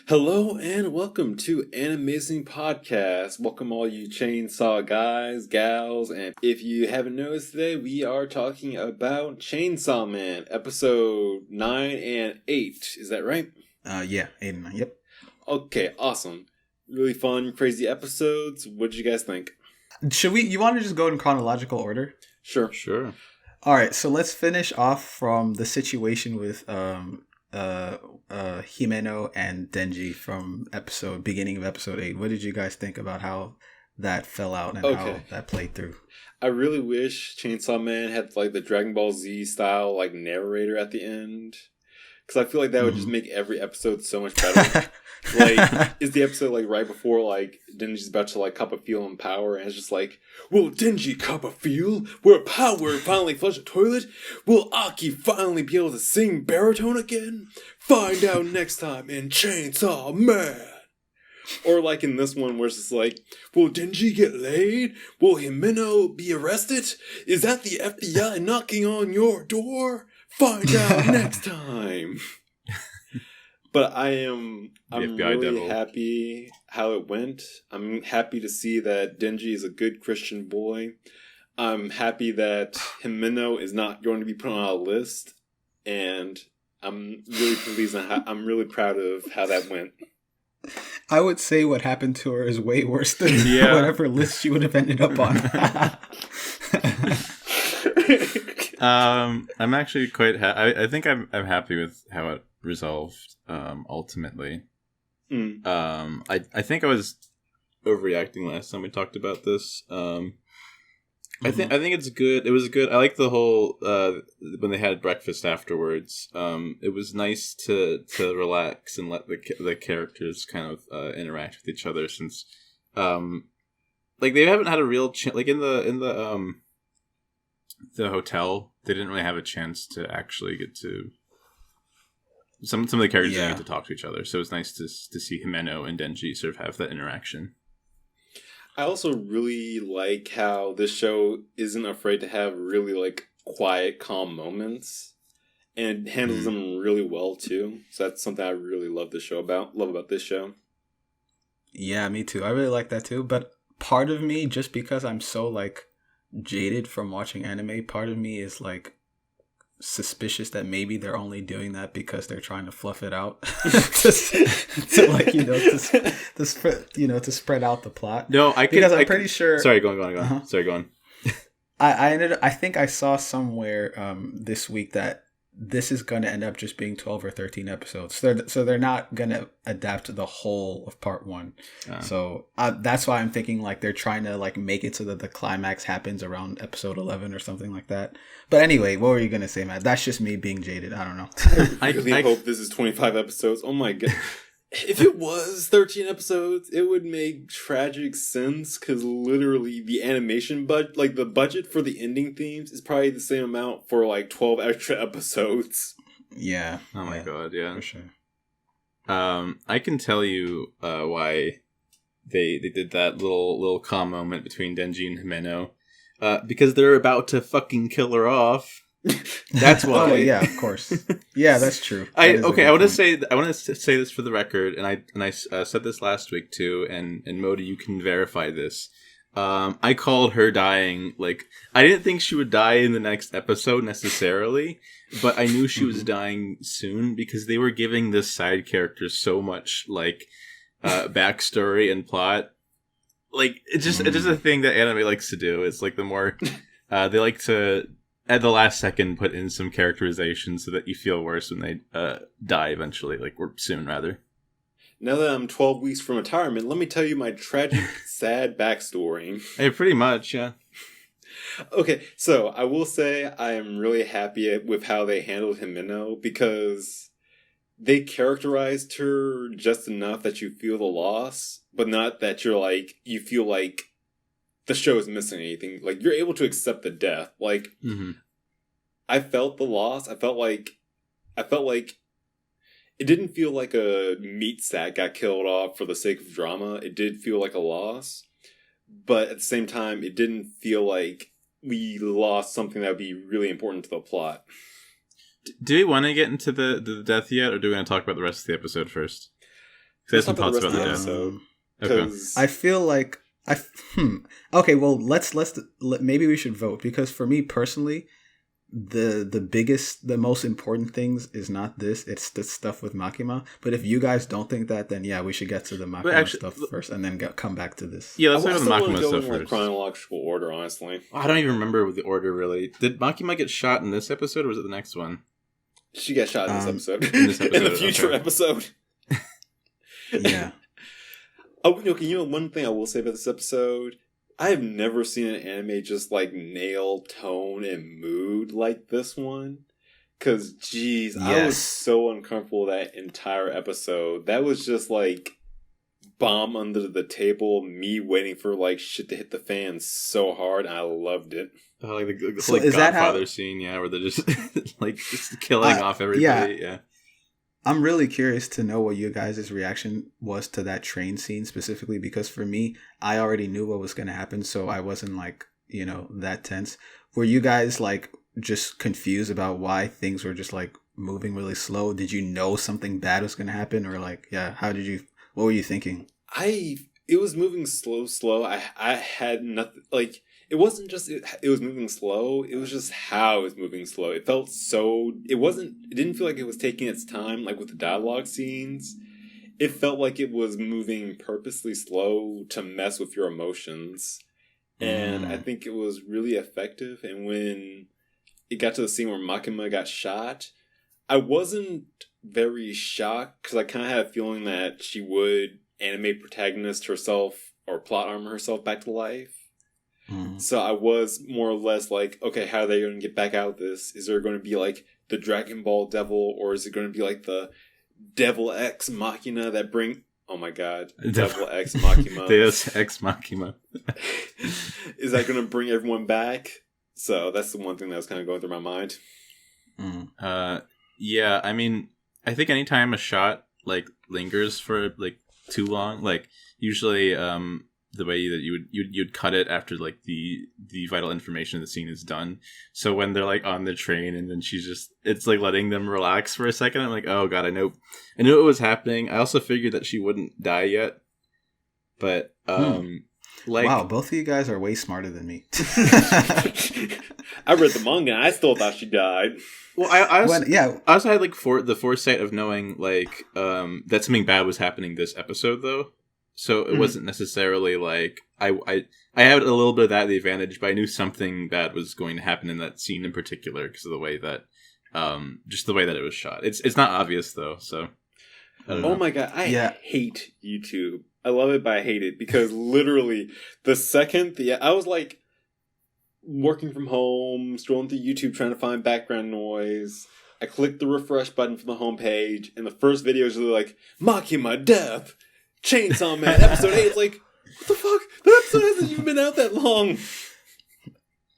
Hello and welcome to an amazing podcast. Welcome all you chainsaw guys, gals, and if you haven't noticed today, we are talking about Chainsaw Man, episode 9 and 8. Is that right? Yeah, 8 and 9, yep. Okay, awesome. Really fun, crazy episodes. What did you guys think? You want to just go in chronological order? Sure. All right, so let's finish off from the situation with Himeno and Denji from beginning of episode 8. What did you guys think about how that fell out and how that played through? I really wish Chainsaw Man had like the Dragon Ball Z style like narrator at the end, because I feel like that would just make every episode so much better. Like, is the episode like right before like Denji's about to like Copperfield in power, and it's just like, will Denji Copperfield, where power finally flush a toilet? Will Aki finally be able to sing baritone again? Find out next time in Chainsaw Man. Or like in this one where it's just like, will Denji get laid? Will Himeno be arrested? Is that the FBI knocking on your door? Find out next time. But I'm really happy how it went. I'm happy to see that Denji is a good Christian boy. I'm happy that Himeno is not going to be put on a list, and I'm really pleased. I'm really proud of how that went. I would say what happened to her is way worse than whatever list she would have ended up on. I'm actually quite. I think I'm happy with how it resolved. Ultimately, I think I was overreacting last time we talked about this. I think it's good. It was good. I like the whole when they had breakfast afterwards. It was nice to relax and let the characters kind of interact with each other, since like they haven't had a real like in the hotel, they didn't really have a chance to actually get to. Some of the characters didn't get to talk to each other, so it was nice to see Himeno and Denji sort of have that interaction. I also really like how this show isn't afraid to have really like quiet, calm moments, and handles them really well too. So that's something I really love about this show. Yeah, me too. I really like that too. But part of me, just because I'm so like jaded from watching anime, part of me is like suspicious that maybe they're only doing that because they're trying to fluff it out to like to spread out the plot. No, I'm pretty sure. Sorry, go on. Uh-huh. Sorry, go on. I think I saw somewhere this week that this is going to end up just being 12 or 13 episodes. So they're not going to adapt the whole of part 1. So that's why I'm thinking like they're trying to like make it so that the climax happens around episode 11 or something like that. But anyway, what were you going to say, Matt? That's just me being jaded. I don't know. I really hope this is 25 episodes. Oh my god. If it was 13 episodes, it would make tragic sense, because literally the animation the budget for the ending themes is probably the same amount for like 12 extra episodes. Yeah. Oh my god, yeah. For sure. I can tell you why they did that little calm moment between Denji and Himeno. Because they're about to fucking kill her off. That's why. Oh yeah, of course. Yeah, that's true. I want to say this for the record, and I said this last week too, and Modi, you can verify this. I called her dying. Like, I didn't think she would die in the next episode necessarily, but I knew she was dying soon, because they were giving this side character so much like backstory and plot. Like, it's just a thing that anime likes to do. It's like the more they like to, at the last second, put in some characterization so that you feel worse when they die eventually, or soon, rather. Now that I'm 12 weeks from retirement, let me tell you my tragic, sad backstory. Hey, pretty much, yeah. Okay, so I will say I am really happy with how they handled Himeno, because they characterized her just enough that you feel the loss, but not that you feel like the show is missing anything. Like, you're able to accept the death. Like, I felt the loss. I felt like it didn't feel like a meat sack got killed off for the sake of drama. It did feel like a loss, but at the same time, it didn't feel like we lost something that would be really important to the plot. Do we want to get into the death yet, or do we want to talk about the rest of the episode first? There's some thoughts the about the death. episode. Okay. I feel like Okay, well, let's maybe we should vote, because for me personally, the most important things is not this, it's the stuff with Makima. But if you guys don't think that, then yeah, we should get to the Makima stuff first and then come back to this. Yeah, let's talk about the Makima go stuff in first. Chronological order, honestly. I don't even remember the order really. Did Makima get shot in this episode, or was it the next one? She got shot in this episode. In this episode, in the future episode. Yeah. Oh, okay, one thing I will say about this episode, I have never seen an anime just, nail tone and mood like this one. Because, geez, yes. I was so uncomfortable that entire episode. That was just, bomb under the table, me waiting for, shit to hit the fan so hard. I loved it. Oh, the Godfather scene, yeah, where they're just, just killing off everybody, yeah. I'm really curious to know what you guys' reaction was to that train scene specifically, because for me, I already knew what was going to happen, so I wasn't that tense. Were you guys just confused about why things were just moving really slow? Did you know something bad was going to happen, or what were you thinking? It was moving slow. I had nothing, it wasn't just it was moving slow. It was just how it was moving slow. It felt so. It didn't feel like it was taking its time, with the dialogue scenes. It felt like it was moving purposely slow to mess with your emotions, and I think it was really effective. And when it got to the scene where Makima got shot, I wasn't very shocked because I kind of had a feeling that she would anime protagonist herself or plot armor herself back to life. So I was more or less okay, how are they going to get back out of this? Is there going to be the Dragon Ball Devil, or is it going to be the Devil X Machina that bring... Oh my god. Devil X Machina. Deus Ex Machina. Is that going to bring everyone back? So that's the one thing that was kind of going through my mind. Yeah, I mean, I think anytime a shot lingers for too long, usually the way that you'd cut it after the vital information of the scene is done. So when they're on the train and then it's letting them relax for a second, I'm oh god, I knew it was happening. I also figured that she wouldn't die yet, but wow, both of you guys are way smarter than me. I read the manga and I still thought she died. Well, I also had the foresight of knowing that something bad was happening this episode though. So it wasn't necessarily I had a little bit of that, the advantage, but I knew something bad was going to happen in that scene in particular because of the way that, just the way that it was shot. It's not obvious though, so. I don't know. Oh my god, I hate YouTube. I love it, but I hate it because literally the second I was working from home, scrolling through YouTube trying to find background noise. I clicked the refresh button from the homepage, and the first video is really Makima Death. Chainsaw Man, episode 8. It's what the fuck? That episode hasn't even been out that long.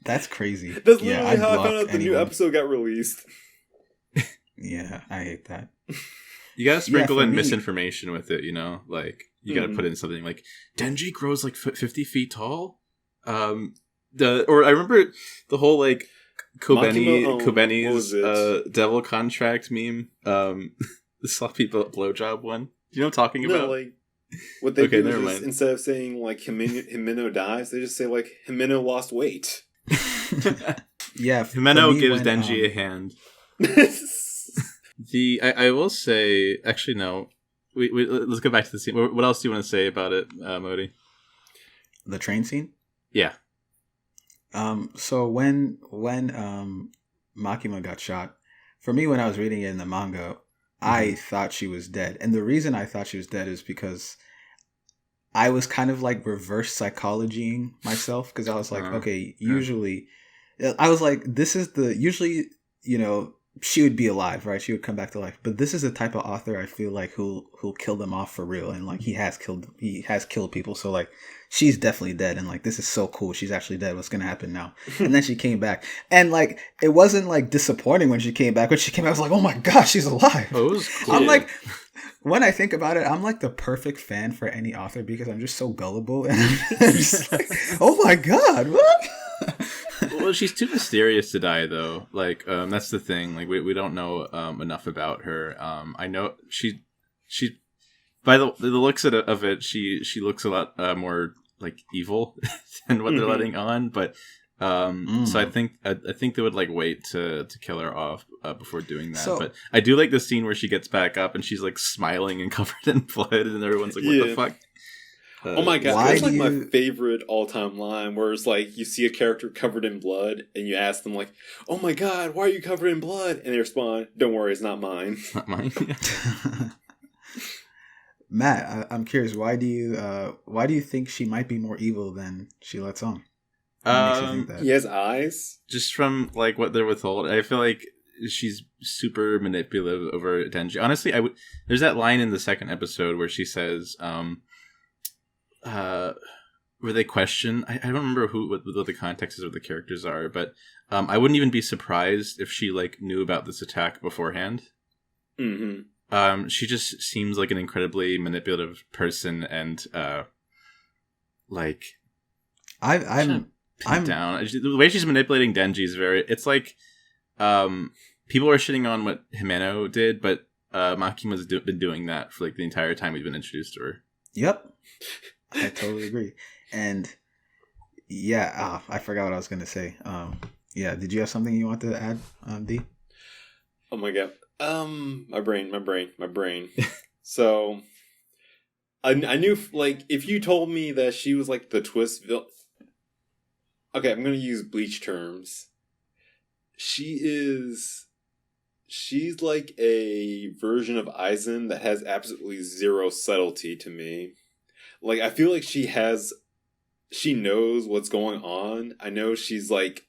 That's crazy. That's literally how I found out the new episode got released. Yeah, I hate that. You gotta sprinkle in misinformation with it, you know? You gotta put in something Denji grows 50 feet tall? Or I remember the whole Kobeni's devil contract meme. The sloppy blowjob one. Do you know what I'm talking about? No, what they do is instead of saying Himeno dies, they just say Himeno lost weight. Yeah, Himeno gives Denji a hand. I will say, actually no. We let's go back to the scene. What else do you want to say about it, Modi? The train scene? Yeah. So when Makima got shot, for me when I was reading it in the manga, I thought she was dead. And the reason I thought she was dead is because I was kind of reverse psychologying myself, because I was okay, usually I was usually, she would be alive, right? She would come back to life. But this is the type of author I feel who'll kill them off for real, and he has killed people. So she's definitely dead, and this is so cool. She's actually dead. What's gonna happen now? And then she came back, and it wasn't disappointing when she came back. When she came back, I was oh my gosh, she's alive. Oh, it was cool. I'm when I think about it, I'm the perfect fan for any author because I'm just so gullible, and I'm just oh my god, what? Well, she's too mysterious to die, though. That's the thing. We don't know enough about her. I know she by the looks of it, she looks a lot more like evil than what they're letting on. But so I think they would like wait to kill her off before doing that. But I do like the scene where she gets back up and she's like smiling and covered in blood, and everyone's like, "What the fuck?" Oh my god, that's like my favorite all-time line, where it's like you see a character covered in blood and you ask them like, "Oh my god, why are you covered in blood?" And they respond, "Don't worry, it's not mine." It's not mine. Matt, I'm curious, why do you think she might be more evil than she lets on? What makes you think that? He has eyes. Just from like what they're withholding, I feel like she's super manipulative over Denji. Honestly, there's that line in the second episode where she says, where they question, I don't remember what the context is or the characters are, but I wouldn't even be surprised if she like knew about this attack beforehand. She just seems like an incredibly manipulative person, and like I'm down. The way she's manipulating Denji is it's like people are shitting on what Himeno did, but Makima's been doing that for like the entire time we've been introduced to her. Yep. I totally agree. And yeah, I forgot what I was going to say. Yeah, did you have something you want to add, D? Oh my god. My brain. So, I knew, like, if you told me that she was like the twist villain. Okay, I'm gonna use Bleach terms. She's like a version of Aizen that has absolutely zero subtlety to me. Like, I feel like she knows what's going on. I know she's like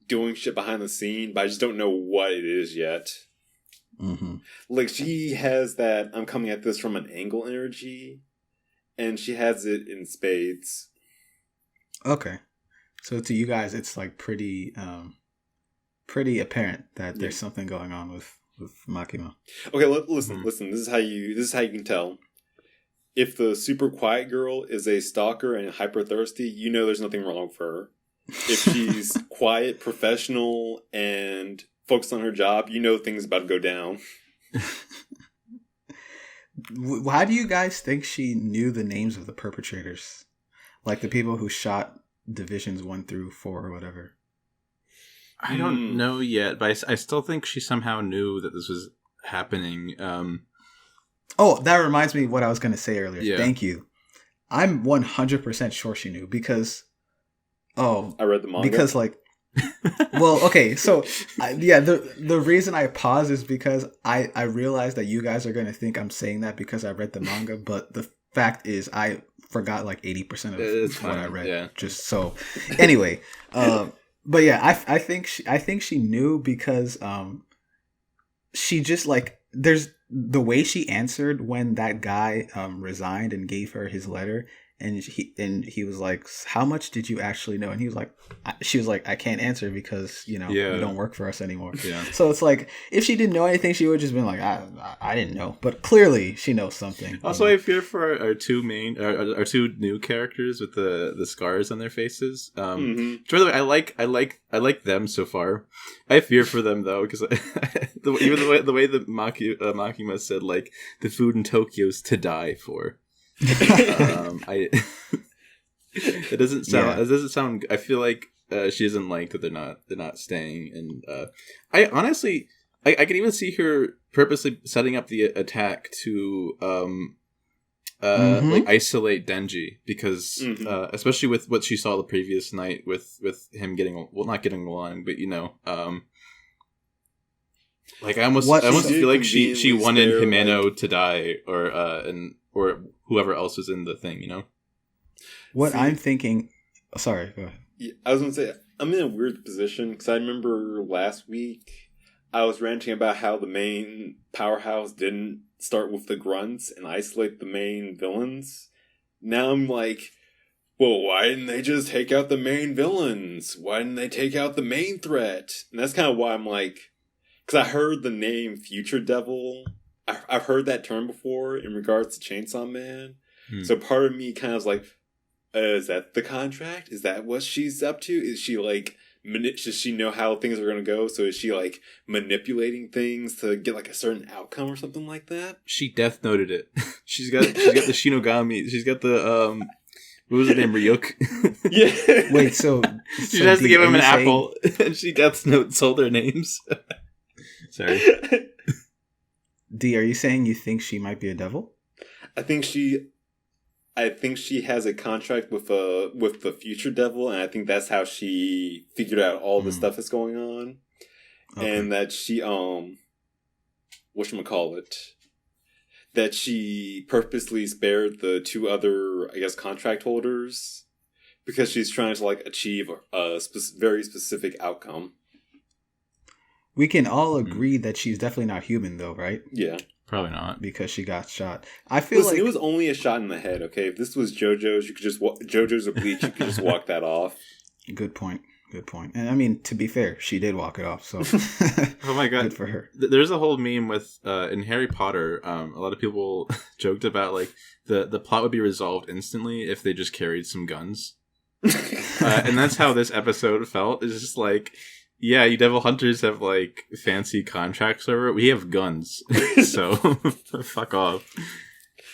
doing shit behind the scene, but I just don't know what it is yet. Mm-hmm. Like, she has that I'm coming at this from an angle energy, and she has it in spades. Okay. So to you guys, it's like pretty apparent that there's something going on with Makima. Okay, listen. This is how you can tell. If the super quiet girl is a stalker and hyper thirsty, you know there's nothing wrong with her. If she's quiet, professional, and focused on her job, you know things about to go down. Why do you guys think she knew the names of the perpetrators? Like the people who shot Divisions 1 through 4 or whatever? I don't know yet, but I still think she somehow knew that this was happening. Oh, that reminds me of what I was going to say earlier. Yeah. Thank you. I'm 100% sure she knew because... Oh, I read the manga. Because, like... Well, okay, so, the reason I pause is because I realize that you guys are going to think I'm saying that because I read the manga, but the fact is I forgot like 80% of what I read. Yeah. Just so... Anyway, but yeah, I think she knew because she just, like... There's... The way she answered when that guy resigned and gave her his letter, and he was like, "How much did you actually know?" And he was like, "She was like, I can't answer because you don't work for us anymore." Yeah. So it's like if she didn't know anything, she would have just been like, "I didn't know," but clearly she knows something. Also, I fear for our two new characters with the scars on their faces. By the way, I like them so far. I fear for them though because even the way that Makima said like the food in Tokyo's to die for. It doesn't sound. It doesn't sound. I feel like she doesn't like that they're not staying. And I honestly, I can even see her purposely setting up the attack to like isolate Denji because especially with what she saw the previous night with him not getting along, but like I almost feel like she wanted Himeno to die or whoever else was in the thing, What I'm thinking... Sorry, go ahead. Yeah, I was going to say, I'm in a weird position, because I remember last week, I was ranting about how the main powerhouse didn't start with the grunts and isolate the main villains. Now I'm like, well, why didn't they just take out the main villains? Why didn't they take out the main threat? And that's kind of why I'm like... Because I heard the name Future Devil... I've heard that term before in regards to Chainsaw Man. So part of me kind of is like, is that the contract? Is that what she's up to? Is she like does she know how things are going to go? So is she like manipulating things to get like a certain outcome or something like that? She death noted it. she's got the Shinogami. She's got the what was her name? Ryuk. Yeah. Wait, so she has to give him an apple, and she death notes all their names. Sorry. D, are you saying you think she might be a devil? I think she has a contract with the future devil, and I think that's how she figured out all the stuff that's going on, and that she whatchamacallit, that she purposely spared the two other, I guess, contract holders because she's trying to like achieve a very specific outcome. We can all agree that she's definitely not human, though, right? Yeah. Probably not. Because she got shot. I feel like it was only a shot in the head, okay? If this was JoJo's, you could just JoJo's or Bleach, you could just walk that off. Good point. And I mean, to be fair, she did walk it off, so oh my god. Good for her. There's a whole meme with in Harry Potter, a lot of people joked about like the plot would be resolved instantly if they just carried some guns. And that's how this episode felt. It's just like, yeah, you devil hunters have like fancy contracts over it. We have guns. So fuck off.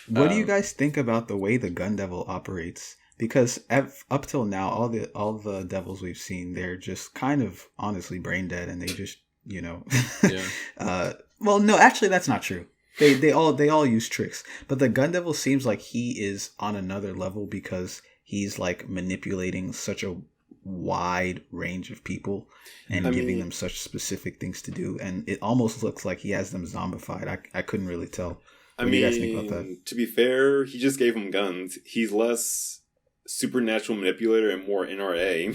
What do you guys think about the way the gun devil operates? Because up till now, all the devils we've seen, they're just kind of honestly brain dead, and they just, you know. Yeah. Well, no, actually, that's not true. They all use tricks, but the gun devil seems like he is on another level because he's like manipulating such a wide range of people and giving them such specific things to do, and it almost looks like he has them zombified. I couldn't really tell. What do you guys think about that? To be fair, he just gave them guns. He's less supernatural manipulator and more NRA.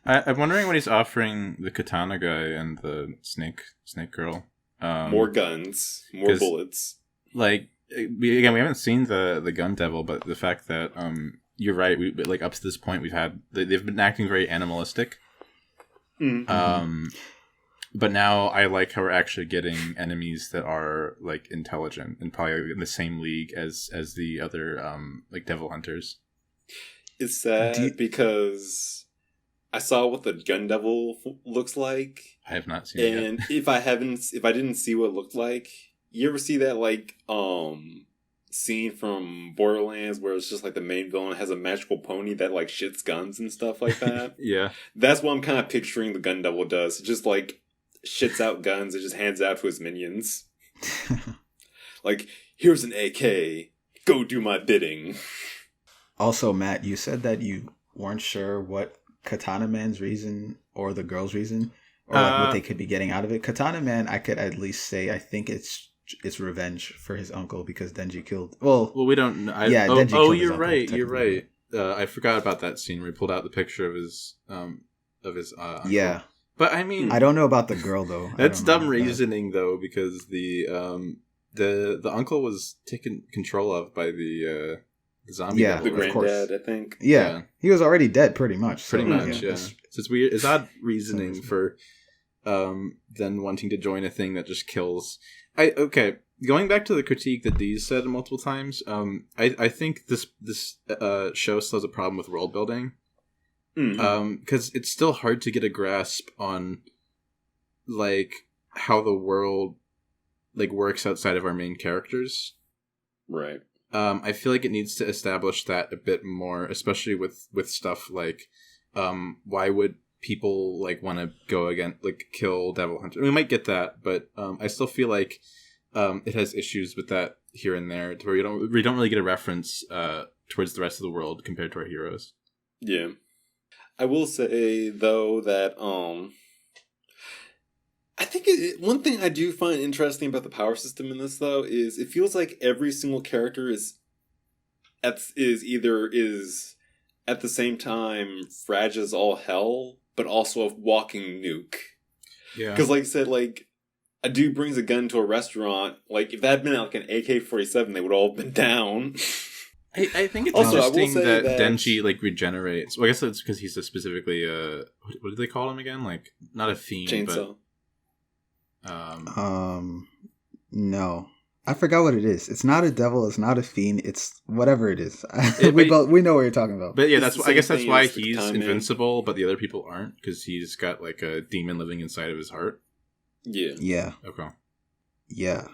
I'm wondering what he's offering the katana guy and the snake girl. More guns, more bullets. Like we haven't seen the gun devil, but the fact that you're right. We like up to this point they've been acting very animalistic. Mm-hmm. But now I like how we're actually getting enemies that are like intelligent and probably in the same league as the other like devil hunters. It's sad because I saw what the gun devil looks like. I have not seen it yet. And if I didn't see what it looked like, you ever see that like scene from Borderlands where it's just like the main villain has a magical pony that like shits guns and stuff like that? Yeah. That's what I'm kind of picturing the gun devil does. It just like shits out guns and just hands it out to his minions. Like, here's an AK. Go do my bidding. Also, Matt, you said that you weren't sure what Katana Man's reason or the girl's reason or like what they could be getting out of it. Katana Man, I could at least say I think it's revenge for his uncle because Denji killed. Well, we don't know. Denji killed his uncle, you're right. I forgot about that scene where he pulled out the picture of his uncle. Yeah. But I mean, I don't know about the girl though. That's dumb reasoning though, because the uncle was taken control of by the zombie. Yeah, the granddad, I think. Yeah, he was already dead, pretty much. So it's weird. It's odd reasoning for then wanting to join a thing that just kills. Going back to the critique that Dee's said multiple times, I think this show still has a problem with world building. Because it's still hard to get a grasp on like how the world like works outside of our main characters. Right. I feel like it needs to establish that a bit more, especially with stuff like why would people like want to go again like kill Devil Hunter? We might get that, but I still feel like it has issues with that here and there, to where we don't really get a reference towards the rest of the world compared to our heroes. Yeah. I will say, though, that I think one thing I do find interesting about the power system in this, though, is it feels like every single character is at the same time fragile as all hell, but also a walking nuke. Yeah. Because, like I said, like, a dude brings a gun to a restaurant. Like, if that had been like an AK-47, they would all have been down. I think it's also, interesting that Denji like regenerates. Well, I guess it's because he's specifically what do they call him again? Like not a fiend, chainsaw. But no, I forgot what it is. It's not a devil. It's not a fiend. It's whatever it is. It, we know what you're talking about. But yeah, It's I guess the that's same why as the he's Katana Man. invincible, but the other people aren't, because he's got like a demon living inside of his heart. Yeah. Yeah. Okay. Yeah.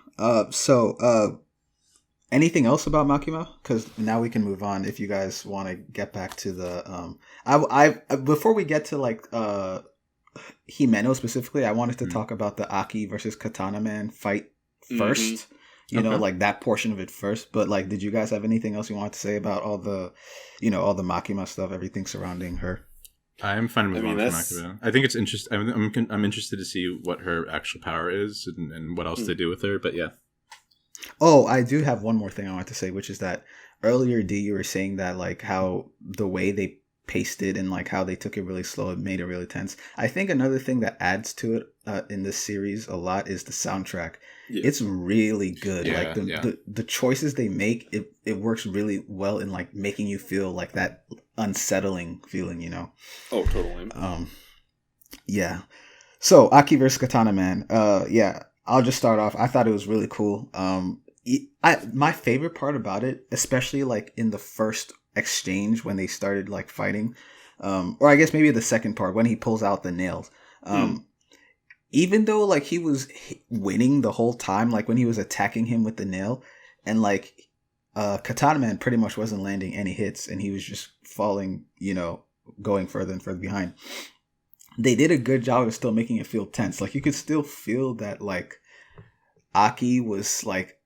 Anything else about Makima? Because now we can move on. If you guys want to get back to the I before we get to like Himeno specifically, I wanted to talk about the Aki versus Katana Man fight first. You know, like that portion of it first. But like, did you guys have anything else you wanted to say about all the Makima stuff, everything surrounding her? I'm fine with Makima. I think it's interesting. I'm interested to see what her actual power is and what else they do with her. But yeah. Oh, I do have one more thing I want to say, which is that earlier, D, you were saying that like how the way they paced it and like how they took it really slow, it made it really tense. I think another thing that adds to it in this series a lot is the soundtrack. Yeah. It's really good. Yeah, like the choices they make, it works really well in like making you feel like that unsettling feeling, you know? Oh, totally. Yeah. So Aki versus Katana Man. Yeah. I'll just start off. I thought it was really cool. My favorite part about it, especially like in the first exchange when they started like fighting, or I guess maybe the second part when he pulls out the nails. Even though like he was winning the whole time, like when he was attacking him with the nail, and like Katana Man pretty much wasn't landing any hits, and he was just falling, you know, going further and further behind. They did a good job of still making it feel tense. Like you could still feel that like Aki was like,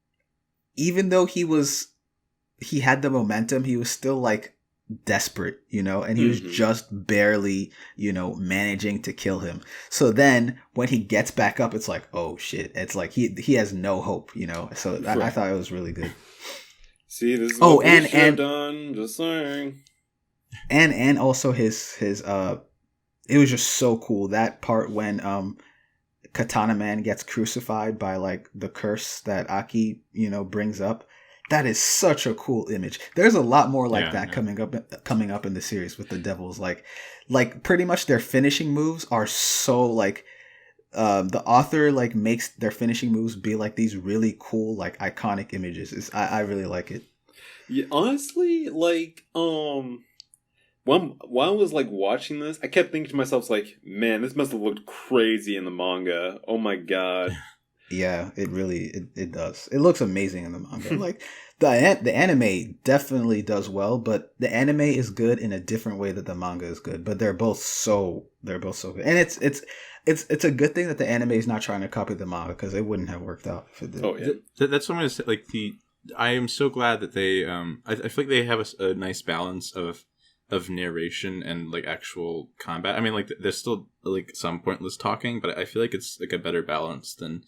even though he had the momentum, he was still like desperate, you know, and he was just barely, you know, managing to kill him. So then when he gets back up, it's like, oh shit. It's like he has no hope, you know. So I thought it was really good. See, this is what we should have done. Just saying. And also his it was just so cool, that part when Katana Man gets crucified by like the curse that Aki, you know, brings up. That is such a cool image. There's a lot more like that coming up in the series with the devils. Like pretty much their finishing moves are so like the author like makes their finishing moves be like these really cool like iconic images. I really like it. Yeah, honestly, like while I was like watching this, I kept thinking to myself, like, man, this must have looked crazy in the manga. Oh my god. Yeah, it really it does. It looks amazing in the manga. Like the anime definitely does well, but the anime is good in a different way that the manga is good. But they're both so good, and it's a good thing that the anime is not trying to copy the manga, because it wouldn't have worked out if it did. Oh yeah, that's what I'm gonna say. Like I am so glad that they I feel like they have a nice balance of narration and like actual combat. I mean, like there's still like some pointless talking, but I feel like it's like a better balance than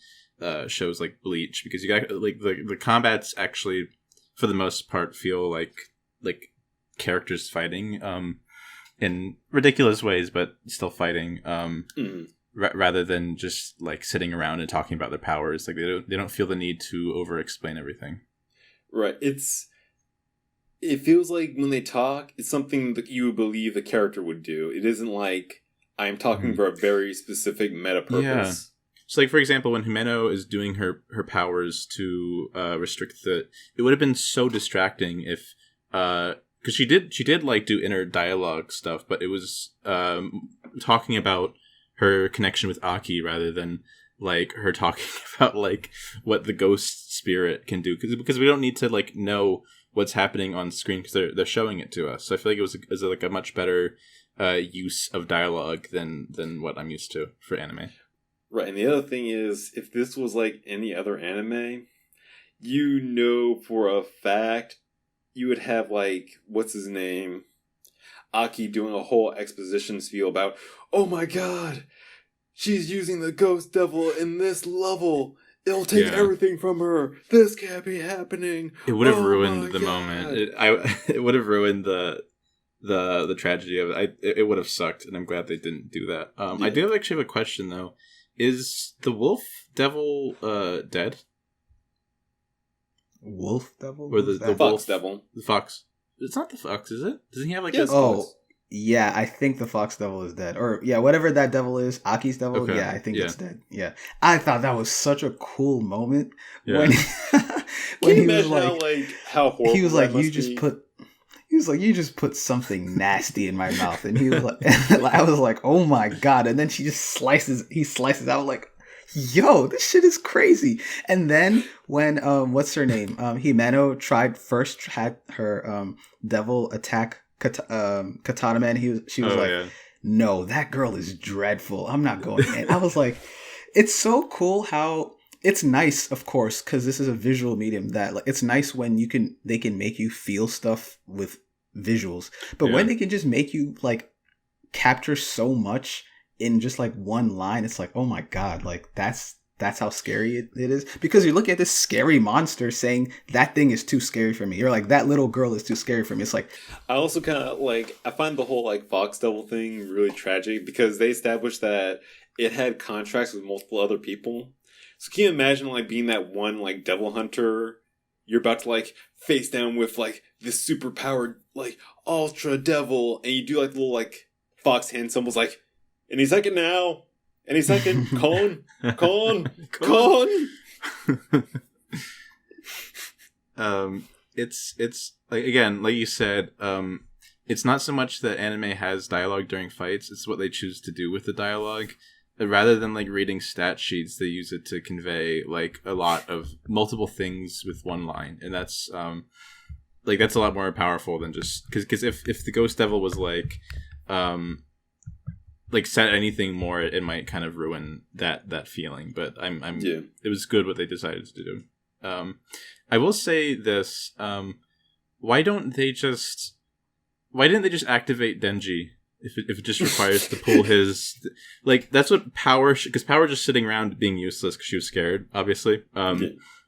shows like Bleach, because you got like the combats actually for the most part feel like characters fighting in ridiculous ways, but still fighting rather than just like sitting around and talking about their powers. Like they don't feel the need to over explain everything. Right. It feels like when they talk, it's something that you would believe the character would do. It isn't like I'm talking for a very specific meta purpose. Yeah. So, like, for example, when Himeno is doing her powers to restrict it would have been so distracting if, because she did like do inner dialogue stuff, but it was talking about her connection with Aki rather than like her talking about like what the ghost spirit can do, because we don't need to like know what's happening on screen because they're showing it to us. So I feel like it was like a much better use of dialogue than what I'm used to for anime. Right, and the other thing is, if this was like any other anime, you know for a fact you would have like, what's his name? Aki doing a whole exposition spiel about, oh my god, she's using the ghost devil in this level. It'll take everything from her. This can't be happening. It would have ruined the moment. It would have ruined the tragedy of it. It would have sucked, and I'm glad they didn't do that. I do actually have a question though. Is the wolf devil dead? Wolf devil? Or the fox wolf devil? The fox. It's not the fox, is it? Doesn't he have like yes, a... Yeah, I think the Fox Devil is dead. Or, yeah, whatever that devil is, Aki's devil, Okay. yeah, I think Yeah. it's dead. Yeah. I thought that was such a cool moment Yeah. when Can when you he was imagine like, how he horrible was that like, must be? he was like, you just put something nasty in my mouth. And he was like, I was like, oh my God. And then he slices out like, yo, this shit is crazy. And then when, what's her name? Himeno had her, devil attack Katana Man. She was Oh like, yeah. no, that girl is dreadful. I'm not going in. I was like, it's so cool how it's nice, of course, because this is a visual medium that like it's nice when they can make you feel stuff with visuals, but when Yeah. they can just make you like capture so much in just like one line, it's like, oh my God, like that's how scary it is, because you're looking at this scary monster saying that thing is too scary for me. You're like, that little girl is too scary for me. It's like, I also kind of I find the whole Fox Devil thing really tragic because they established that it had contracts with multiple other people. So can you imagine being that one devil hunter? You're about to face down with this super powered ultra devil, and you do the little fox hand symbols any second now, any second, con, It's like, again, like you said, it's not so much that anime has dialogue during fights, it's what they choose to do with the dialogue. Rather than reading stat sheets, they use it to convey a lot of multiple things with one line, and that's that's a lot more powerful than just because if the Ghost Devil was said anything more, it might kind of ruin that feeling. But yeah. It was good what they decided to do. I will say this: why didn't they just activate Denji? If it just requires to pull his that's what Power because Power just sitting around being useless because she was scared, obviously,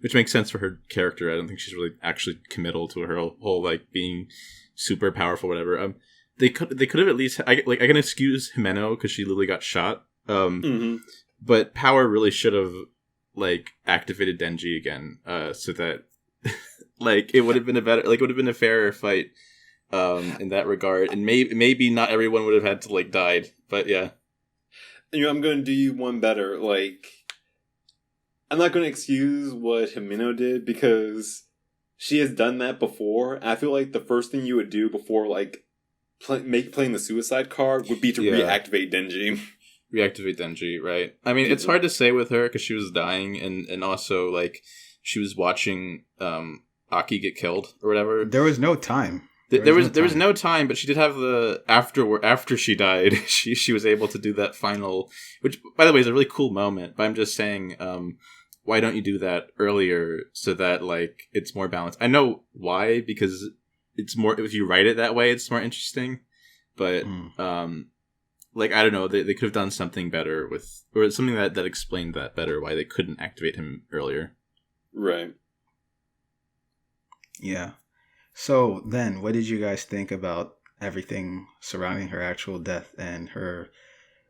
which makes sense for her character. I don't think she's really actually committal to her whole being super powerful, whatever. They could have at least I can excuse Himeno because she literally got shot. But Power really should have activated Denji again, so that it would have been a better it would have been a fairer fight. In that regard, and maybe not everyone would have had to died, but yeah. I'm going to do you one better. I'm not going to excuse what Himeno did because she has done that before. And I feel like the first thing you would do before playing the suicide card would be to reactivate Denji. Reactivate Denji, right? I mean, it's hard to say with her because she was dying, and also she was watching Aki get killed or whatever. There was no time. There was no time, but she did have the after she died. She was able to do that final, which by the way is a really cool moment. But I'm just saying, why don't you do that earlier so that it's more balanced? I know why, because it's more, if you write it that way, it's more interesting. But I don't know, they could have done something better or something that explained that better, why they couldn't activate him earlier. Right. Yeah. So then, what did you guys think about everything surrounding her actual death and her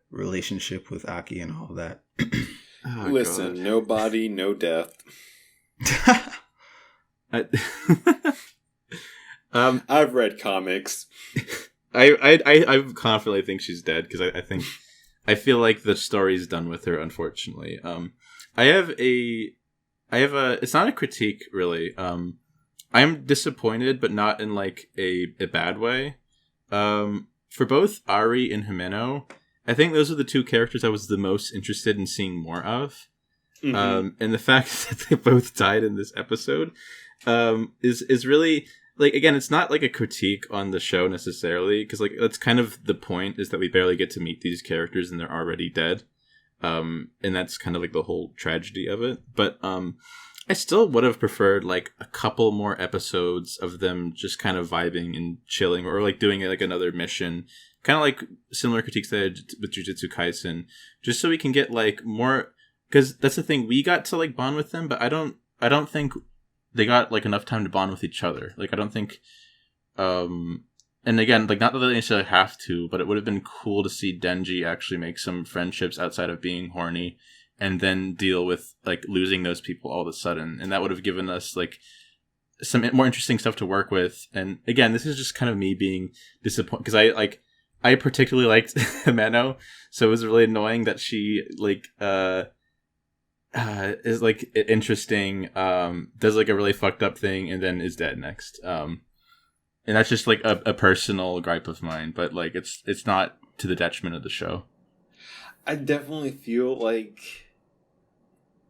relationship with Aki and all of that? Listen, God. No body, no death. I've read comics. I confidently think she's dead because I feel like the story's done with her, unfortunately. I have a it's not a critique really. I'm disappointed, but not in a bad way. For both Ari and Himeno, I think those are the two characters I was the most interested in seeing more of. And the fact that they both died in this episode is really again, it's not a critique on the show necessarily, because that's kind of the point, is that we barely get to meet these characters and they're already dead. And that's kind of the whole tragedy of it. But I still would have preferred a couple more episodes of them just kind of vibing and chilling, or doing another mission, kind of similar critiques that I did with Jujutsu Kaisen, just so we can get more, because that's the thing, we got to bond with them, but I don't think they got enough time to bond with each other. I don't think, and again, not that they necessarily have to, but it would have been cool to see Denji actually make some friendships outside of being horny, and then deal with losing those people all of a sudden, and that would have given us some more interesting stuff to work with. And again, this is just kind of me being disappointed, because I particularly liked Himeno, so it was really annoying that she is like interesting, does like a really fucked up thing, and then is dead next. And that's just like a personal gripe of mine, but like it's not to the detriment of the show. I definitely feel like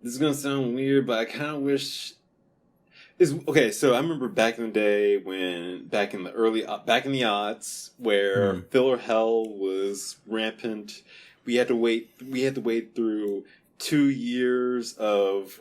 this is gonna sound weird, but I kind of wish. Okay, so I remember back in the day back in the aughts, where filler hell was rampant. We had to wait through 2 years of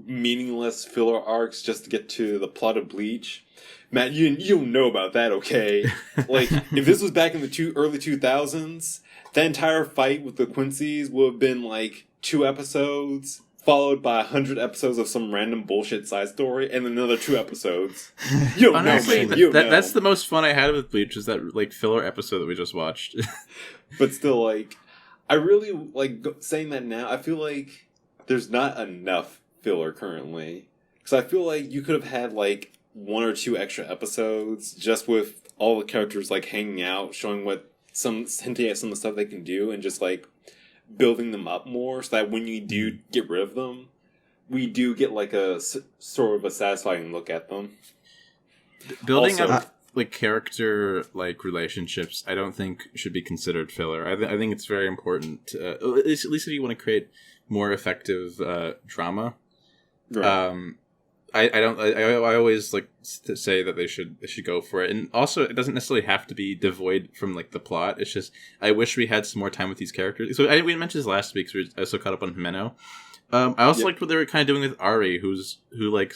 meaningless filler arcs just to get to the plot of Bleach. Matt, you don't know about that, okay? Like, if this was back in the early 2000s, that entire fight with the Quincy's would have been like 2 episodes, followed by 100 episodes of some random bullshit side story, and another 2 episodes. You don't Honestly, know, man. That's the most fun I had with Bleach, is that like filler episode that we just watched. But still, like, I really like saying that now. I feel like there's not enough filler currently, because I feel like you could have had like 1 or 2 extra episodes just with all the characters like hanging out, showing hinting at some of the stuff they can do, and just like building them up more, so that when you do get rid of them, we do get like a sort of a satisfying look at them. Building up like character like relationships, I don't think should be considered filler. I think it's very important, at least if you want to create more effective drama. Right. I always like to say that they should go for it, and also it doesn't necessarily have to be devoid from like the plot. It's just I wish we had some more time with these characters. So we mentioned this last week, so we were so caught up on Himeno. I also liked what they were kind of doing with Ari, who like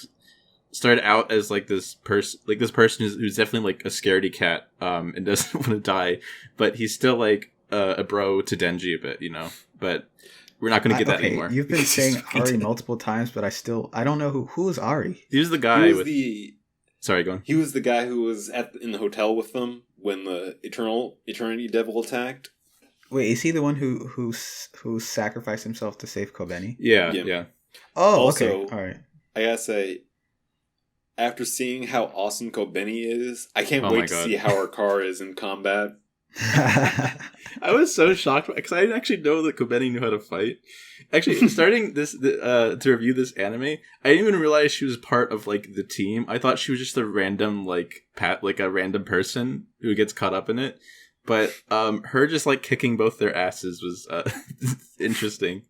started out as like this person who's definitely like a scaredy cat, and doesn't want to die, but he's still like a bro to Denji a bit, you know. But we're not going to get that anymore. You've been saying Ari multiple times, but I don't know who is Ari. He was the guy Sorry, go on. He was the guy who was in the hotel with them when the Eternity Devil attacked. Wait, is he the one who sacrificed himself to save Kobeni? Yeah. Oh, also, okay. All right. I gotta say, after seeing how awesome Kobeni is, I can't wait to see how her car is in combat. I was so shocked because I didn't actually know that Kobeni knew how to fight. Actually, starting this to review this anime, I didn't even realize she was part of like the team. I thought she was just a random a random person who gets caught up in it. But her just like kicking both their asses was interesting.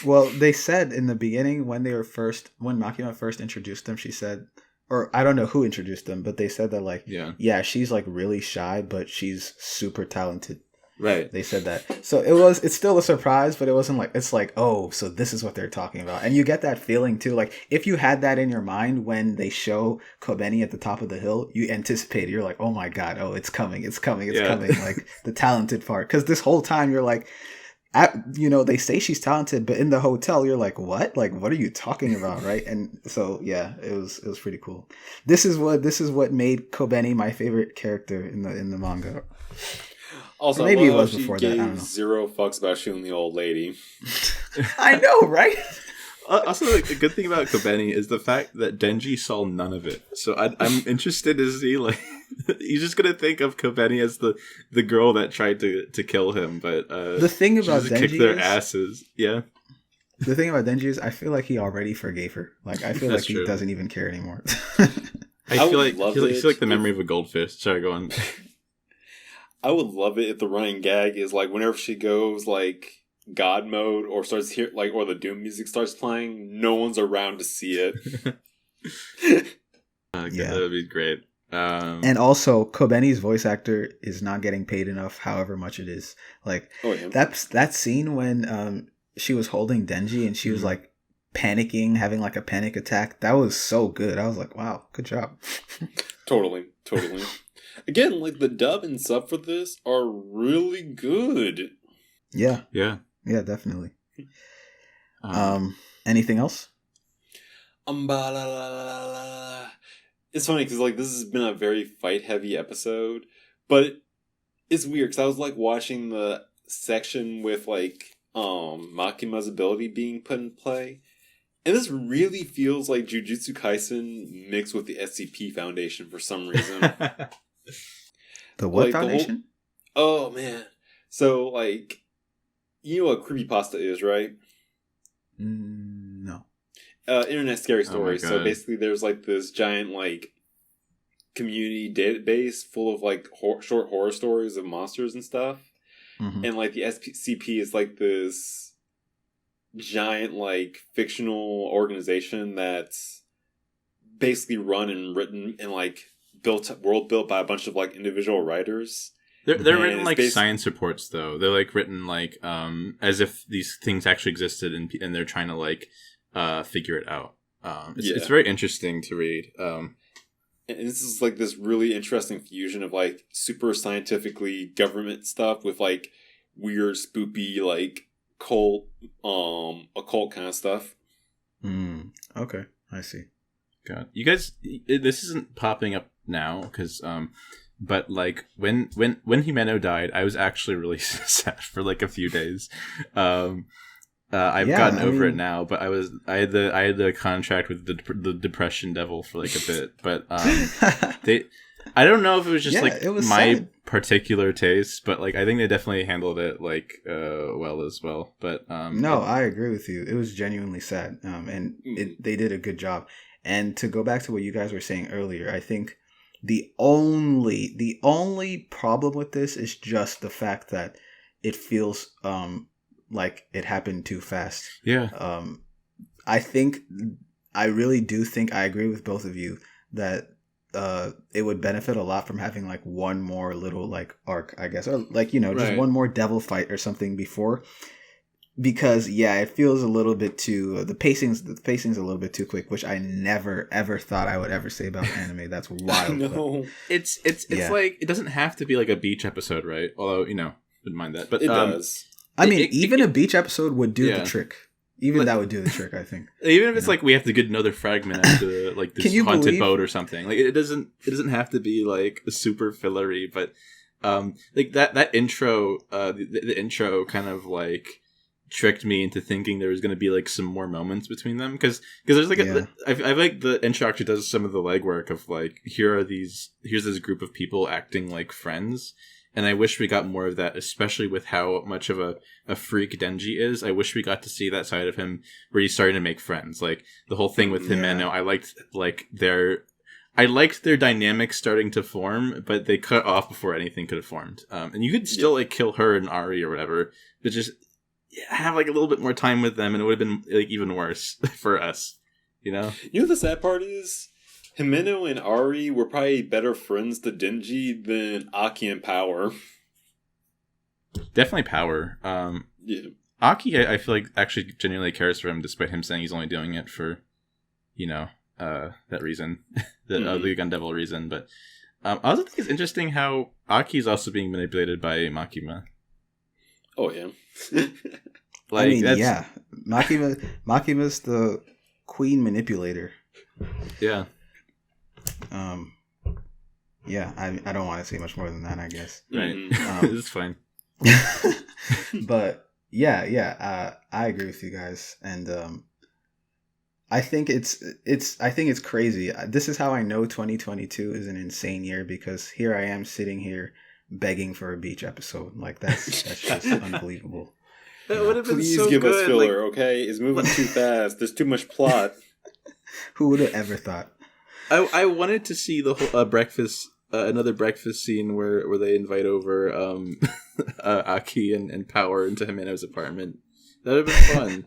Well, they said in the beginning when Makima first introduced them, she said, or I don't know who introduced them, but they said that like, yeah, she's like really shy, but she's super talented. Right. They said that. So it's still a surprise, but it wasn't like, it's like, oh, so this is what they're talking about. And you get that feeling too. Like if you had that in your mind when they show Kobeni at the top of the hill, you anticipate it. You're like, oh my God, oh, it's coming. Coming. Like the talented part. Cause this whole time you're like, they say she's talented, but in the hotel you're like, what? Like, what are you talking about, right? And so yeah, it was pretty cool. This is what made Kobeni my favorite character in the manga. Also, maybe it was before that. I don't know. 0 fucks about shooting the old lady. I know, right? Also, like, the good thing about Kobeni is the fact that Denji saw none of it. So I'm interested to see, like, you're just gonna think of Kobeni as the girl that tried to kill him, but the thing about Denji kick their asses. Yeah. The thing about Denji is, I feel like he already forgave her. Like, I feel like he doesn't even care anymore. I feel like the memory of a goldfish. Sorry, go on. I would love it if the running gag is like whenever she goes like God mode or starts or the Doom music starts playing, no one's around to see it. Yeah, that would be great. And also, Kobeni's voice actor is not getting paid enough, however much it is. Like that scene when she was holding Denji and she was like panicking, having like a panic attack. That was so good. I was like, wow, good job. Totally. Again, like the dub and sub for this are really good. Yeah, definitely. Anything else? It's funny because like this has been a very fight heavy episode, but it's weird because I was like watching the section with like Makima's ability being put in play, and this really feels like Jujutsu Kaisen mixed with the SCP Foundation for some reason. The what foundation? Oh man. So like, you know what creepypasta is, right? No. Internet scary Oh my stories. So God. basically, there's like this giant like community database full of like short horror stories of monsters and stuff. Mhm. And like the SCP is like this giant like fictional organization that's basically run and written and like built by a bunch of like individual writers. They're And written it's like based- science reports, though. They're like written like as if these things actually existed, and they're trying to like figure it out. It's very interesting to read. And this is like this really interesting fusion of like super scientifically government stuff with like weird spoopy like occult kind of stuff. Okay, I see. God, you guys, this isn't popping up now because but like when Himeno died, I was actually really sad for like a few days. I've gotten over it now, but I had the contract with the depression devil for like a bit, but I don't know if it was just it was my sad. particular taste, but like I think they definitely handled it like well as well. But No, I agree with you. It was genuinely sad, and they did a good job. And to go back to what you guys were saying earlier, I think the only problem with this is just the fact that it feels like it happened too fast. Yeah. I really do think I agree with both of you that it would benefit a lot from having like one more little like arc, I guess, or like, just Right. one more devil fight or something before, because it feels a little bit too the pacing's a little bit too quick, which I never ever thought I would ever say about anime. That's wild. No, It's Yeah. like it doesn't have to be like a beach episode, right? Although wouldn't mind that, but it does. I mean, It- even a beach episode would do Yeah. the trick. Even that would do the trick, I think. Even if it's You know? like we have to get another fragment after like this Can you haunted believe- boat or something. Like it doesn't have to be like super fillery, but like that intro, the intro kind of like tricked me into thinking there was going to be like some more moments between them because there's like I like the intro actually does some of the legwork of like here's this group of people acting like friends. And I wish we got more of that, especially with how much of a freak Denji is. I wish we got to see that side of him where he's starting to make friends. Like the whole thing with Himeno, I liked their dynamics starting to form, but they cut off before anything could have formed. And you could still like kill her and Ari or whatever, but just have like a little bit more time with them, and it would have been like even worse for us. You know You know what the sad part is? Himeno and Ari were probably better friends to Denji than Aki and Power. Definitely Power. Yeah. Aki, I feel like actually genuinely cares for him, despite him saying he's only doing it for, that reason, the Gun Devil reason. But I also think it's interesting how Aki is also being manipulated by Makima. Oh yeah. I mean, Makima's the queen manipulator. Yeah. I don't want to say much more than that, I guess. Right. Mhm. It's fine. But I agree with you guys, and I think it's crazy. This is how I know 2022 is an insane year, because here I am sitting here begging for a beach episode. Like that's just unbelievable. That would have been Please so give us good. filler, okay? It's moving too fast. There's too much plot. Who would have ever thought? I wanted to see the whole breakfast, another breakfast scene where they invite over Aki and Power into Himeno's apartment. That would have been fun.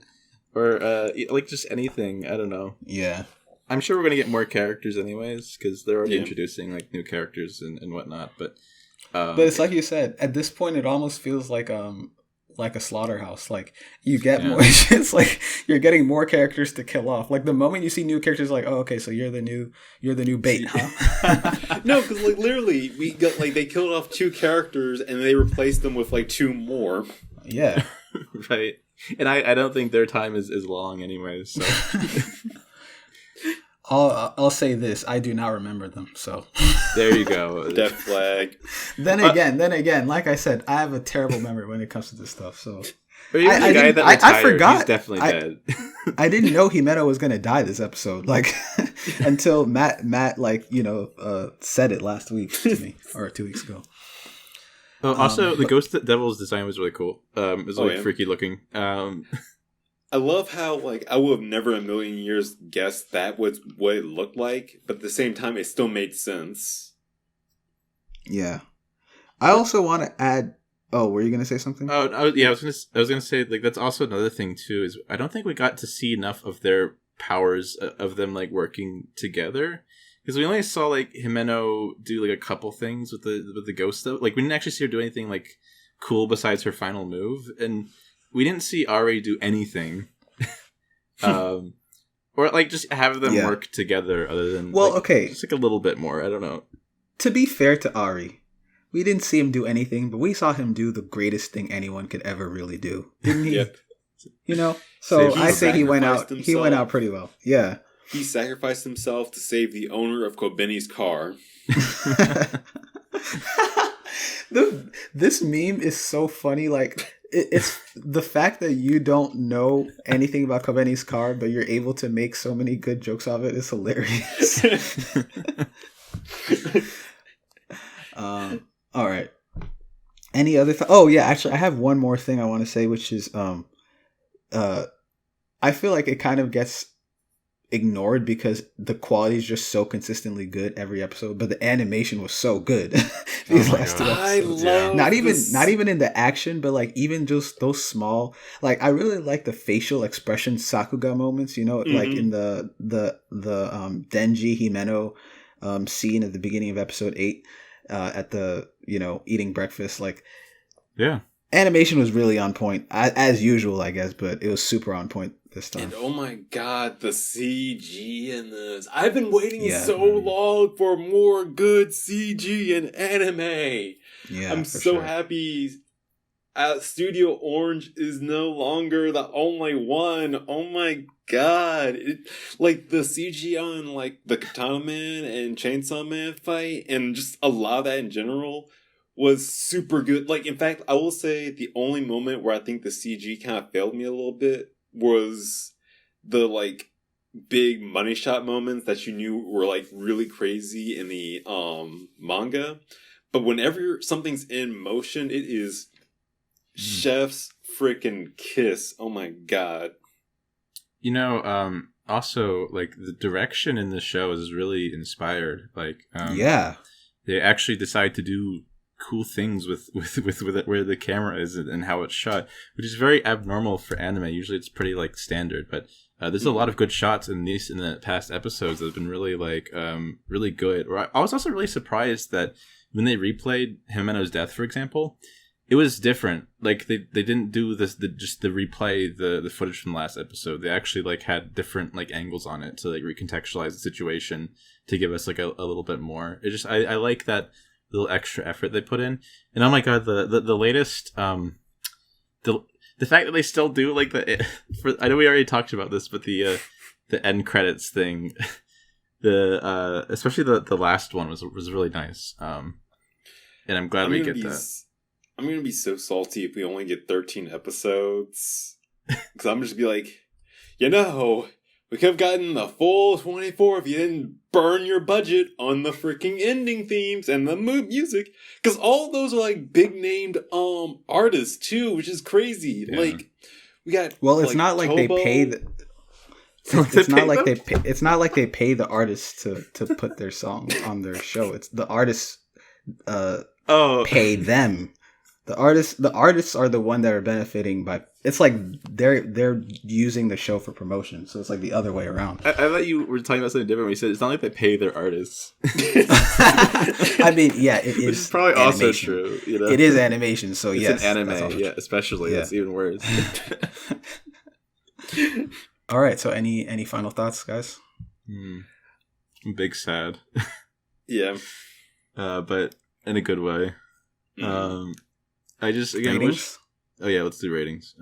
Or like just anything. I don't know. Yeah. I'm sure we're gonna get more characters anyways, because they're already Yeah. introducing like new characters and whatnot. But But it's like you said, at this point it almost feels like a slaughterhouse. Like you get more it's like you're getting more characters to kill off. Like the moment you see new characters, like, oh, okay, so you're the new bait, huh? No, because like literally we got like they killed off 2 characters and they replaced them with like 2 more. Yeah. right. And I don't think their time is long anyways. So I'll say this: I do not remember them. So there you go. Death flag. then again, like I said, I have a terrible memory when it comes to this stuff. So Or even the guy that retired, I forgot. He's definitely dead. I didn't know Himeno was gonna die this episode, like until Matt said it last week to me, or 2 weeks ago. Oh, also, the Ghost Devil's design was really cool. It was freaky looking. I love how, like, I would have never in a million years guessed that was what it looked like, but at the same time, it still made sense. Yeah. I also want to add... Oh, were you going to say something? Oh, I was gonna say, like, that's also another thing, too, is I don't think we got to see enough of their powers, of them, like, working together. Because we only saw, like, Himeno do, like, a couple things with the ghost stuff. Like, we didn't actually see her do anything, like, cool besides her final move, and... We didn't see Ari do anything, or like just have them work together. Other than just like a little bit more. I don't know. To be fair to Ari, we didn't see him do anything, but we saw him do the greatest thing anyone could ever really do, didn't he? Yep. You know, so I say he went out. He went out pretty well. Yeah. He sacrificed himself to save the owner of Kobeni's car. This meme is so funny. Like. It's the fact that you don't know anything about Kobeni's car, but you're able to make so many good jokes of it is hilarious. All right. Any other? Oh yeah, actually, I have one more thing I want to say, which is, I feel like it kind of gets ignored because the quality is just so consistently good every episode, but the animation was so good these last two episodes. Not even in the action, but like even just those small, like I really like the facial expression Sakuga moments, you know, like in the Denji Himeno scene at the beginning of episode 8 at the, you know, eating breakfast. Like, yeah, animation was really on point as usual, I guess, but it was super on point this time. And oh my god, the CG in this. I've been waiting so long for more good CG in anime. Yeah, I'm so happy Studio Orange is no longer the only one. Oh my god. Like the CG on like the Katana Man and Chainsaw Man fight and just a lot of that in general was super good. Like, in fact, I will say the only moment where I think the CG kind of failed me a little bit was the like big money shot moments that you knew were like really crazy in the manga, but whenever something's in motion, it is chef's freaking kiss. Oh my god. You know, also like the direction in the show is really inspired. Like, they actually decide to do cool things with where the camera is and how it's shot, which is very abnormal for anime. Usually it's pretty like standard, but there's a lot of good shots in the past episodes that have been really like really good. I was also really surprised that when they replayed Himeno's death, for example, it was different. Like they didn't do the replay the footage from the last episode. They actually like had different like angles on it to like recontextualize the situation to give us like a little bit more. It just I like that little extra effort they put in. And oh my god, the latest the fact that they still do like I know we already talked about this, but the end credits thing, especially the last one was really nice. And I'm glad we get that. I'm gonna be so salty if we only get 13 episodes, because I'm just gonna be like, you know, we could have gotten the full 24 if you didn't burn your budget on the freaking ending themes and the music. Because all of those are like big named artists too, which is crazy. Yeah. Like we got. Well, it's like, not like Tobo. They pay the. It's not like them? It's not like they pay the artists to put their songs on their show. It's the artists pay them. The artists are the one that are benefiting by. It's like they're using the show for promotion, so it's like the other way around. I thought you were talking about something different when you said it's not like they pay their artists. I mean, yeah, it is. Which is probably animation. Also true. You know? It is animation, so it's yes, an anime, yeah, especially it's even worse. All right, so any final thoughts, guys? I'm big sad. Yeah, but in a good way. I just again ratings? Oh yeah, let's do ratings.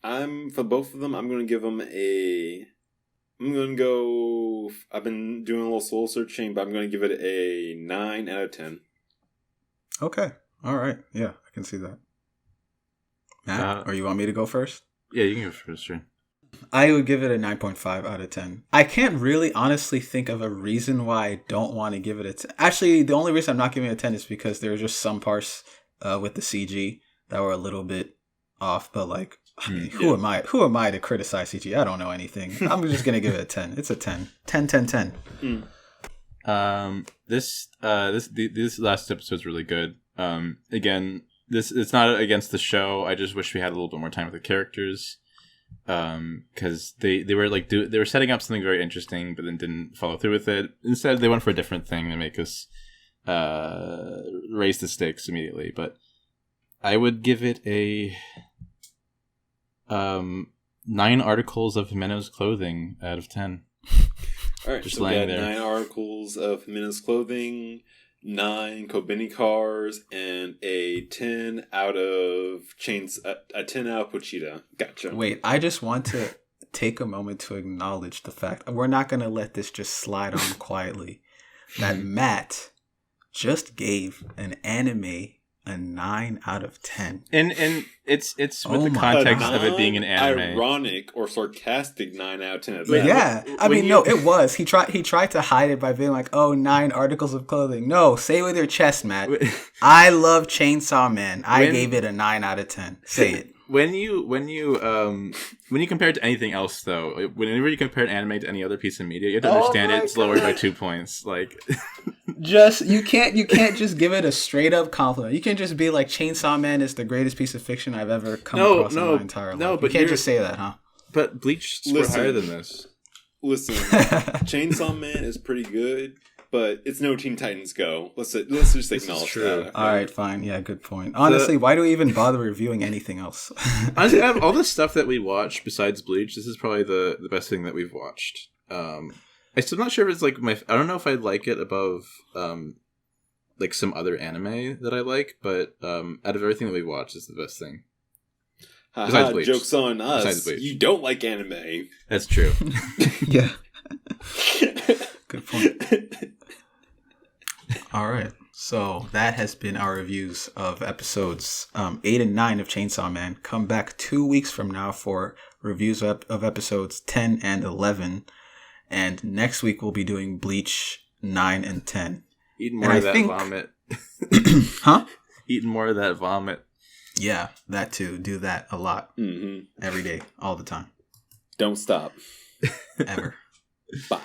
I'm for both of them. I'm going to give them a. I'm going to go. I've been doing a little soul searching, but I'm going to give it a 9 out of 10. Okay. All right. Yeah, I can see that. Matt, or you want me to go first? Yeah, you can go first. Sure. I would give it a 9.5 out of 10. I can't really honestly think of a reason why I don't want to give it a 10. Actually, the only reason I'm not giving it a 10 is because there were just some parts with the CG that were a little bit off. But like, I mean, who am I? Who am I to criticize CG? I don't know anything. I'm just gonna give it a 10. It's a 10. 10, 10, 10. This last episode's really good. Again, it's not against the show. I just wish we had a little bit more time with the characters. Because they were like they were setting up something very interesting, but then didn't follow through with it. Instead, they went for a different thing to make us raise the stakes immediately. But I would give it a 9 articles of Himeno's clothing out of 10. All right, just so we laying got there. 9 articles of Himeno's clothing, 9 Kobeni cars, and a 10 out of a 10 out of Pochita. Gotcha. Wait, I just want to take a moment to acknowledge the fact we're not going to let this just slide on quietly. That Matt just gave an anime a 9 out of 10. And it's with Oh the my context God. of it being an anime. Ironic or sarcastic 9 out of 10 of Wait, that. Yeah, I when mean, you- no, it was. He tried to hide it by being like, "Oh, 9 articles of clothing." No, say it with your chest, Matt. I love Chainsaw Man. I gave it a 9 out of 10. Say it. When you compare it to anything else, though, whenever you compare an anime to any other piece of media, you have to understand it's lowered by 2 points. Like, Just you can't just give it a straight up compliment. You can't just be like, Chainsaw Man is the greatest piece of fiction I've ever come across in my entire life. no, You but can't you're- just say that, huh? but Bleach scored Listen. higher than this. Listen, Chainsaw Man is pretty good, but it's no Teen Titans Go. Let's just acknowledge true. that. All right, fine. Yeah, good point. Honestly, why do we even bother reviewing anything else? Honestly, out of all the stuff that we watched besides Bleach, this is probably the best thing that we've watched. I'm still not sure if it's like I don't know if I'd like it above like some other anime that I like, but out of everything that we've watched, it's the best thing. Besides Haha, Bleach. joke's on Besides us. Bleach. You don't like anime. That's true. Yeah. Good point. All right. So that has been our reviews of episodes 8 and 9 of Chainsaw Man. Come back 2 weeks from now for reviews of episodes 10 and 11. And next week we'll be doing Bleach 9 and 10. Eating more And of I that think- vomit. Huh? Eating more of that vomit. Yeah, that too. Do that a lot. Mm-hmm. Every day. All the time. Don't stop. Ever. Bye.